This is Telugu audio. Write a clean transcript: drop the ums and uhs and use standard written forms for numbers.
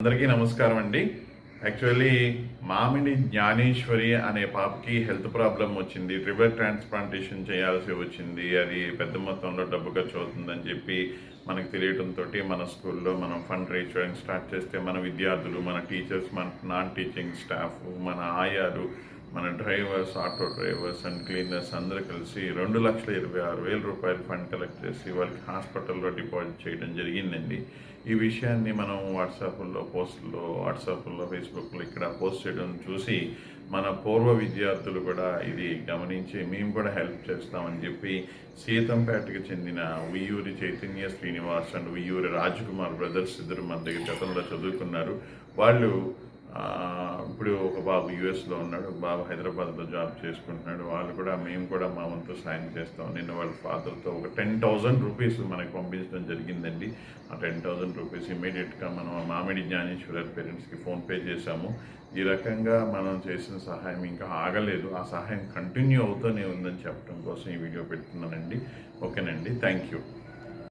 అందరికీ నమస్కారం అండి. యాక్చువల్లీ మామిడి జ్ఞానేశ్వరి అనే పాపకి హెల్త్ ప్రాబ్లం వచ్చింది. లివర్ ట్రాన్స్ప్లాంటేషన్ చేయాల్సి వచ్చింది. అది పెద్ద మొత్తంలో డబ్బు ఖర్చు అవుతుందని చెప్పి మనకు తెలియడంతో మన స్కూల్లో మనం ఫండ్ రేజ్ చేయడం స్టార్ట్ చేస్తే మన విద్యార్థులు, మన టీచర్స్, మన నాన్ టీచింగ్ స్టాఫ్, మన ఆయాలు, మన drivers, auto drivers and cleaners అందరూ కలిసి 2,26,000 రూపాయలు ఫండ్ కలెక్ట్ చేసి వాళ్ళకి హాస్పిటల్లో డిపాజిట్ చేయడం జరిగిందండి. ఈ విషయాన్ని మనం వాట్సాప్లో ఫేస్బుక్లో ఇక్కడ పోస్ట్ చేయడం చూసి మన పూర్వ విద్యార్థులు కూడా ఇది గమనించి మేము కూడా హెల్ప్ చేస్తామని చెప్పి సీతంపేటకి చెందిన ఉయ్యూరి చైతన్య శ్రీనివాస్ అండ్ ఉయ్యూరి రాజ్కుమార్ బ్రదర్స్ ఇద్దరు మన దగ్గర గతంలో చదువుకున్నారు. వాళ్ళు ఇప్పుడు ఒక బాబు యూఎస్లో ఉన్నాడు, ఒక బాబు హైదరాబాద్లో జాబ్ చేసుకుంటున్నాడు. వాళ్ళు కూడా మేము కూడా మా వంతు సాయం చేస్తాం. నిన్న వాళ్ళ ఫాదర్తో ఒక 10,000 రూపీస్ మనకు పంపించడం జరిగిందండి. ఆ 10,000 రూపీస్ ఇమీడియట్గా మనం మామిడి జ్ఞానేశ్వరి పేరెంట్స్కి ఫోన్పే చేశాము. ఈ రకంగా మనం చేసిన సహాయం ఇంకా ఆగలేదు, ఆ సహాయం కంటిన్యూ అవుతూనే ఉందని చెప్పడం కోసం ఈ వీడియో పెడుతున్నానండి. ఓకేనండి, థ్యాంక్ యూ.